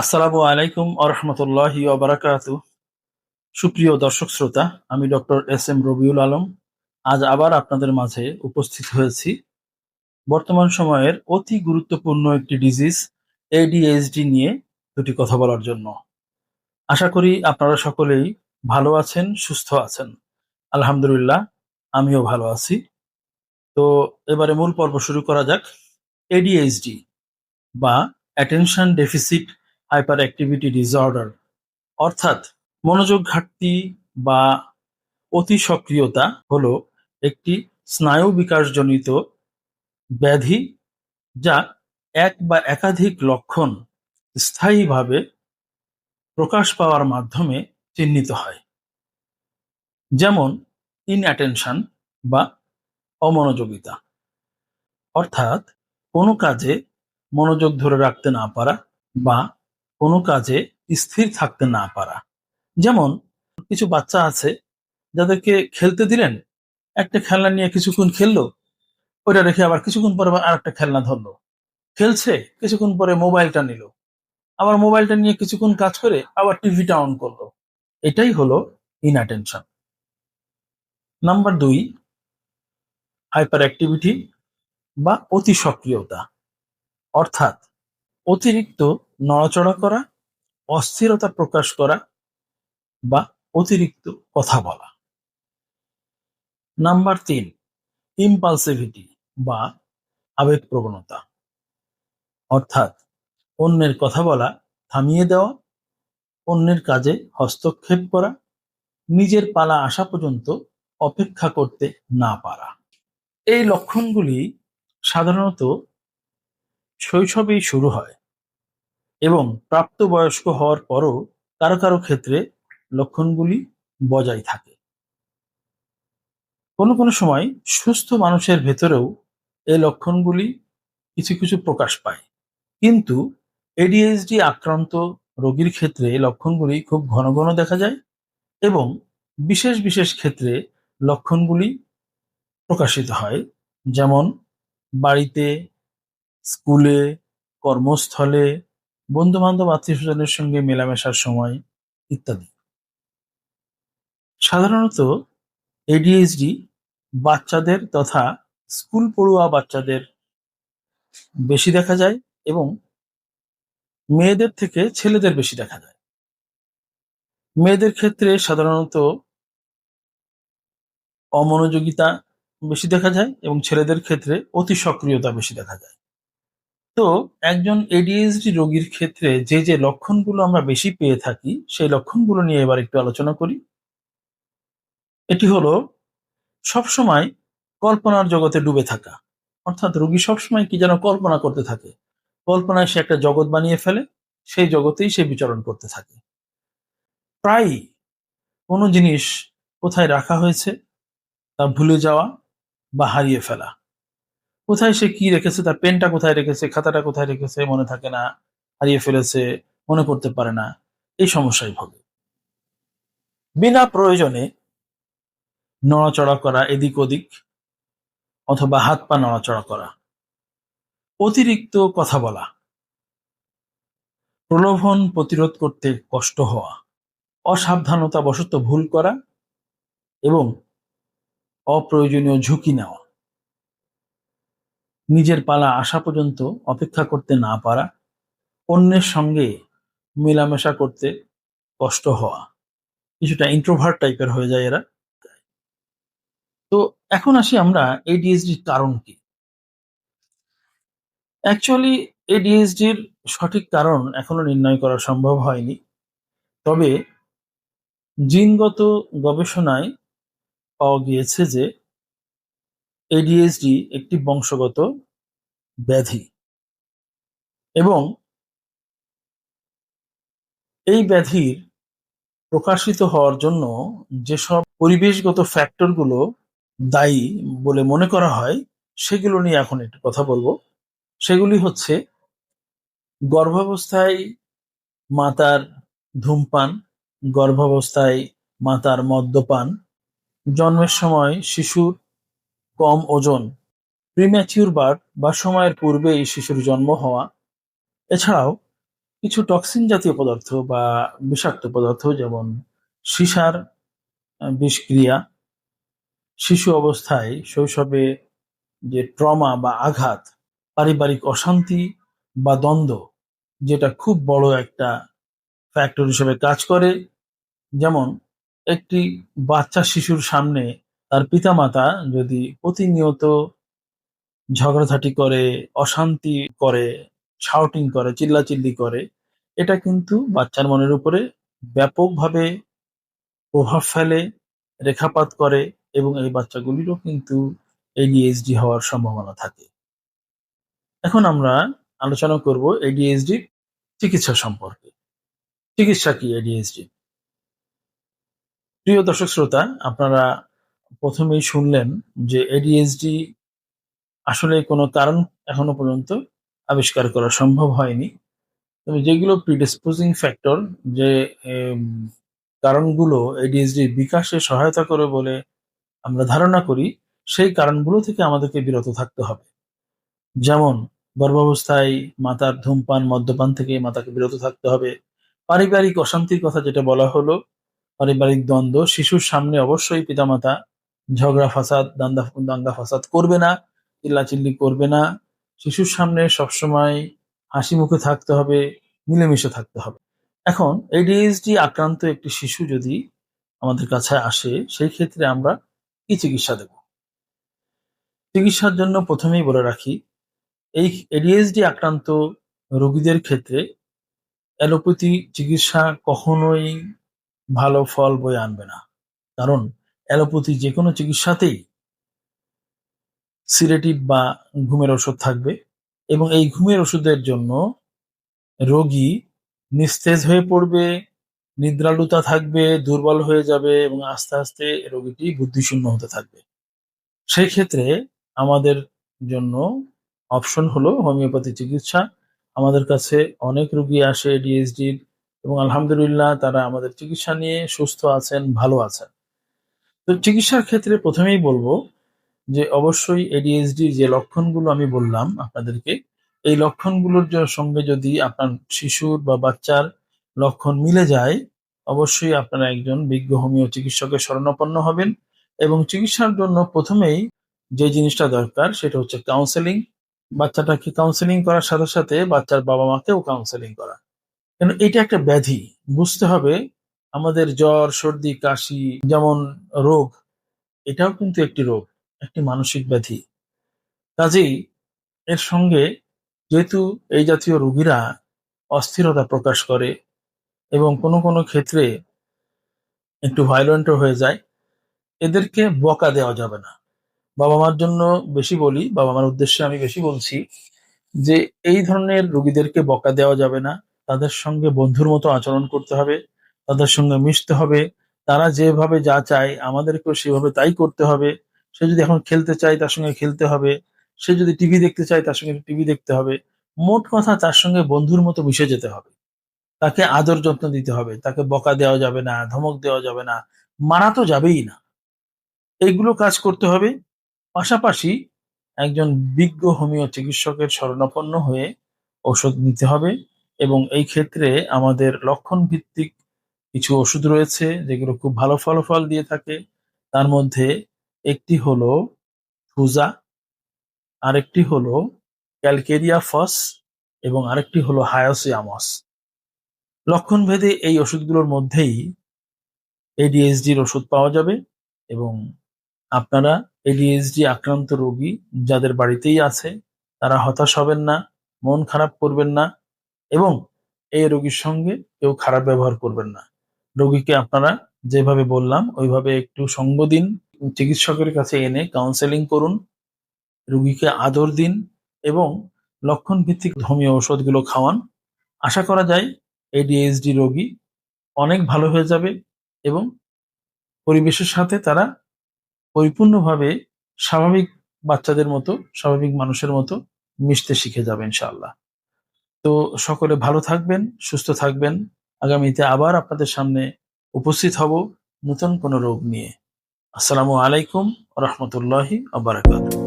আসসালামু আলাইকুম আরহামতুল্লাহি ওবারাকাতু। সুপ্রিয় দর্শক শ্রোতা, আমি doctor S M Rabiul Alam. আজ আবার আপনাদের মাঝে উপস্থিত হয়েছি বর্তমান সময়ের অতি গুরুত্বপূর্ণ একটি ডিজিজ এডিএইচডি নিয়ে দুটি কথা বলার জন্য। আশা করি আপনারা সকলেই ভালো আছেন, সুস্থ আছেন। আলহামদুলিল্লাহ, আমিও ভালো আছি। তো এবারে মূল পর্ব শুরু করা যাক। এডিএইচডি বা attention deficit hyper activity disorder, অর্থাৎ মনোযোগ ঘাটতি বা অতি সক্রিয়তা হলো একটি স্নায়ু বিকাশজনিত ব্যাধি, যা এক বা একাধিক লক্ষণ স্থায়ীভাবে প্রকাশ পাওয়ার মাধ্যমে চিহ্নিত হয়, যেমন ইনঅ্যাটেনশন বা অমনোযোগিতা, অর্থাৎ কোনো কাজে মনোযোগ ধরে রাখতে না পারা বা কোনো কাজে স্থির থাকতে না পারা। যেমন কিছু বাচ্চা আছে যাদেরকে খেলতে দিলেন, একটা খেলনা নিয়ে কিছুক্ষণ খেললো, ওইটা রেখে আবার কিছুক্ষণ পরে আবার আরেকটা খেলনা ধরলো, খেলছে, কিছুক্ষণ পরে মোবাইলটা নিল, আবার মোবাইলটা নিয়ে কিছুক্ষণ কাজ করে আবার টিভিটা অন করলো। এটাই হলো ইনঅ্যাটেনশন। নাম্বার 2, হাইপার অ্যাক্টিভিটি বা অতি সক্রিয়তা, অর্থাৎ অতিরিক্ত নড়াচড়া করা, অস্থিরতা প্রকাশ করা বা অতিরিক্ত কথা বলা। নাম্বার 3, ইম্পালসিভিটি বা আবেগপ্রবণতা, অর্থাৎ অন্যের কথা বলা থামিয়ে দেওয়া, অন্যের কাজে হস্তক্ষেপ করা, নিজের পালা আসা পর্যন্ত অপেক্ষা করতে না পারা। এই লক্ষণগুলি সাধারণত শৈশবেই শুরু হয় এবং প্রাপ্তবয়স্ক হওয়ার পরও কারো কারো ক্ষেত্রে লক্ষণগুলি বজায় থাকে। কোনো কোনো সময় সুস্থ মানুষের ভেতরেও এই লক্ষণগুলি কিছু কিছু প্রকাশ পায়, কিন্তু এডিএইচডি আক্রান্ত রোগীর ক্ষেত্রে এই লক্ষণগুলি খুব ঘন ঘন দেখা যায় এবং বিশেষ বিশেষ ক্ষেত্রে লক্ষণগুলি প্রকাশিত হয়, যেমন বাড়িতে, স্কুলে, কর্মস্থলে, বন্ধু বান্ধব আত্মীয় স্বজনের সঙ্গে মেলামেশার সময় ইত্যাদি। সাধারণত এডিএইচডি বাচ্চাদের তথা স্কুল পড়ুয়া বাচ্চাদের বেশি দেখা যায় এবং মেয়েদের থেকে ছেলেদের বেশি দেখা যায়। মেয়েদের ক্ষেত্রে সাধারণত অমনোযোগিতা বেশি দেখা যায় এবং ছেলেদের ক্ষেত্রে অতি সক্রিয়তা বেশি দেখা যায়। তো একজন এডিএইচডি রোগীর ক্ষেত্রে যে যে লক্ষণগুলো আমরা বেশি পেয়ে থাকি, সেই লক্ষণগুলো নিয়ে এবার একটু আলোচনা করি। এটি হলো সবসময় কল্পনার জগতে ডুবে থাকা, অর্থাৎ রোগী সবসময় কি যেন কল্পনা করতে থাকে, কল্পনায় সে একটা জগৎ বানিয়ে ফেলে, সেই জগতেই সে বিচরণ করতে থাকে। প্রায়ই কোনো জিনিস কোথায় রাখা হয়েছে তা ভুলে যাওয়া বা হারিয়ে ফেলা, কোথায় সে কি রেখেছে, তার পেনটা কোথায় রেখেছে, খাতাটা কোথায় রেখেছে মনে থাকে না, হারিয়ে ফেলেছে, মনে করতে পারে না, এই সমস্যায় ভোগে। বিনা প্রয়োজনে নড়াচড়া করা এদিক ওদিক অথবা হাত পা নড়াচড়া করা, অতিরিক্ত কথা বলা, প্রলোভন প্রতিরোধ করতে কষ্ট হওয়া, অসাবধানতা বশত ভুল করা এবং অপ্রয়োজনীয় ঝুঁকি নেওয়া, নিজের পালা আসা পর্যন্ত অপেক্ষা করতে না পারা, অন্যের সঙ্গে মেলামেশা করতে কষ্ট হওয়া, কিছুটা ইন্ট্রোভার্ট টাইপের হয়ে যায় এরা। তো এখন আসি আমরা এডিএইচডির কারণ কি। অ্যাকচুয়ালি এডিএইচডির সঠিক কারণ এখনো নির্ণয় করা সম্ভব হয়নি, তবে জিনগত গবেষণায় পাওয়া গিয়েছে যে এডিএইচডি একটি বংশগত ব্যাধি এবং এই ব্যাধির প্রকাশিত হওয়ার জন্য যেসব পরিবেশগত ফ্যাক্টরগুলো দায়ী বলে মনে করা হয়, সেগুলো নিয়ে এখন একটু কথা বলবো। সেগুলি হচ্ছে গর্ভাবস্থায় মাতার ধূমপান, গর্ভাবস্থায় মাতার মদ্যপান, জন্মের সময় শিশুর কম ওজন, প্রিম্যাচিউর বার্থ বা সময়ের পূর্বেই শিশুর জন্ম হওয়া, এছাড়াও কিছু টক্সিন জাতীয় পদার্থ বা বিষাক্ত পদার্থ যেমন সীসার বিষক্রিয়া, শিশু অবস্থায় শৈশবে যে ট্রমা বা আঘাত, পারিবারিক অশান্তি বা দ্বন্দ্ব, যেটা খুব বড় একটা ফ্যাক্টর হিসেবে কাজ করে। যেমন একটি বাচ্চা শিশুর সামনে তার পিতামাতা যদি প্রতিনিয়ত ঝগড়াঝাটি করে, অশান্তি করে, শাউটিং করে, চিল্লাচিল্লি করে, এটা কিন্তু বাচ্চার মনের উপরে ব্যাপকভাবে প্রভাব ফেলে, রেখাপাত করে, এবং এই বাচ্চাগুলিরও কিন্তু ADHD হওয়ার সম্ভাবনা থাকে। এখন আমরা আলোচনা করব ADHD চিকিৎসা সম্পর্কে। চিকিৎসা কি ADHD? প্রিয় দর্শক শ্রোতা, আপনারা প্রথমেই শুনলেন যে ADHD আসলে কোনো কারণ এখনো পর্যন্ত আবিষ্কার করা সম্ভব হয়নি। তবে যেগুলো প্রিডিসপোজিং ফ্যাক্টর, যে এম, কারণগুলো ADHD বিকাশে সহায়তা করে বলে আমরা ধারণা করি, সেই কারণগুলো থেকে আমাদেরকে বিরত থাকতে হবে। যেমন গর্ভাবস্থায় মাতার ধূমপান, মদ্যপান থেকে মাতাকে বিরত থাকতে হবে। পারিবারিক অশান্তির কথা যেটা বলা হলো, পারিবারিক দ্বন্দ্ব, শিশুর সামনে অবশ্যই পিতামাতা ঝগড়া ফাসাদ, দাঙ্গা ফাসাদ করবে না, চিল্লাচিল্লি করবে না। শিশুর সামনে সবসময় হাসি মুখে থাকতে হবে, মিলেমিশে থাকতে হবে। এখন ADHD আক্রান্ত একটি শিশু যদি আমাদের কাছে আসে, সেই ক্ষেত্রে আমরা কি চিকিৎসা দেব? চিকিৎসার জন্য প্রথমেই বলে রাখি, এই ADHD আক্রান্ত রোগীদের ক্ষেত্রে অ্যালোপ্যাথি চিকিৎসা কখনোই ভালো ফল বয়ে আনবে না। কারণ অ্যালোপ্যাথি যে কোনো চিকিৎসাতেই সিডেটিভ বা ঘুমের ওষুধ থাকবে, এবং এই ঘুমের ওষুধের জন্য রোগী নিস্তেজ হয়ে পড়বে, নিদ্রালুতা থাকবে, দুর্বল হয়ে যাবে, এবং আস্তে আস্তে রোগীটি বুদ্ধিশূন্য হতে থাকবে। সেই ক্ষেত্রে আমাদের জন্য অপশন হলো হোমিওপ্যাথি চিকিৎসা। আমাদের কাছে অনেক রোগী আসে ADHD-র, এবং আলহামদুলিল্লাহ তারা আমাদের চিকিৎসা নিয়ে সুস্থ আছেন, ভালো আছেন। তো চিকিৎসার ক্ষেত্রে প্রথমেই বলবো যে অবশ্যই ADHD যে লক্ষণগুলো আমি বললাম আপনাদেরকে, এই লক্ষণগুলোর সঙ্গে যদি আপনার শিশুর বা বাচ্চার লক্ষণ মিলে যায়, অবশ্যই আপনারা একজন বিজ্ঞ হোমিও চিকিৎসকের শরণাপন্ন হবেন। এবং চিকিৎসার জন্য প্রথমেই যে জিনিসটা দরকার সেটা হচ্ছে কাউন্সেলিং। বাচ্চাটাকে কাউন্সেলিং করার সাথে সাথে বাচ্চার বাবা মাকেও কাউন্সেলিং করা। কেন এটা একটা ব্যাধি, বুঝতে হবে। আমাদের জ্বর, সর্দি, কাশি যেমন রোগ, এটাও কিন্তু একটি রোগ, একটি মানসিক ব্যাধি। কাজেই এর সঙ্গে যেহেতু এই জাতীয় রোগীরা অস্থিরতা প্রকাশ করে এবং কোনো কোনো ক্ষেত্রে একটু ভায়োলেন্টও হয়ে যায়, এদেরকে বকা দেওয়া যাবে না। বাবা মার জন্য বেশি বলি, বাবা মার উদ্দেশ্যে আমি বেশি বলছি যে এই ধরনের রোগীদেরকে বকা দেওয়া যাবে না। তাদের সঙ্গে বন্ধুর মতো আচরণ করতে হবে, তাদের সঙ্গে মিশতে হবে। তারা যেভাবে যা চায় আমাদেরকেও সেভাবে তাই করতে হবে। সে যদি এখন খেলতে চায় তার সঙ্গে খেলতে হবে, সে যদি টিভি দেখতে চায় তার সঙ্গে টিভি দেখতে হবে। মোট কথা তার সঙ্গে বন্ধুর মতো মিশে যেতে হবে, তাকে আদর যত্ন দিতে হবে, তাকে বকা দেওয়া যাবে না, ধমক দেওয়া যাবে না, মারা তো যাবেই না। এইগুলো কাজ করতে হবে। পাশাপাশি একজন বিজ্ঞ হোমিও চিকিৎসকের শরণাপন্ন হয়ে ওষুধ নিতে হবে। এবং এই ক্ষেত্রে আমাদের লক্ষণ ভিত্তিক কিছু ওষুধ রয়েছে যেগুলো খুব ভালো ফলাফল দিয়ে থাকে। তার মধ্যে একটি হলো থুজা, আরেকটি হলো ক্যালকেরিয়া ফস, এবং আরেকটি হলো হায়াসিয়ামস। লক্ষণ ভেদে এই ওষুধগুলোর মধ্যেই ADHD-র ওষুধ পাওয়া যাবে। এবং আপনারা ADHD আক্রান্ত রোগী যাদের বাড়িতেই আছে, তারা হতাশ হবেন না, মন খারাপ করবেন না, এবং এই রোগীর সঙ্গে কেউ খারাপ ব্যবহার করবেন না। রোগীকে আপনারা যেভাবে বললাম ওইভাবে একটু সঙ্গ দিন, চিকিৎসকের কাছে এনে কাউন্সেলিং করুন, রোগীকে আদর দিন, এবং লক্ষণ ভিত্তিক হোমিও ওষুধগুলো খাওয়ান। আশা করা যায় ADHD রোগী অনেক ভালো হয়ে যাবে, এবং পরিবেশের সাথে তারা পরিপূর্ণভাবে স্বাভাবিক বাচ্চাদের মতো, স্বাভাবিক মানুষের মতো মিশতে শিখে যাবে ইনশাআল্লাহ। তো সকলে ভালো থাকবেন, সুস্থ থাকবেন। আগামীতে আবার আপনাদের সামনে উপস্থিত হব নতুন কোনো রোগ নিয়ে। আসসালামু আলাইকুম ওয়া রাহমাতুল্লাহি ওয়া বারাকাতুহু।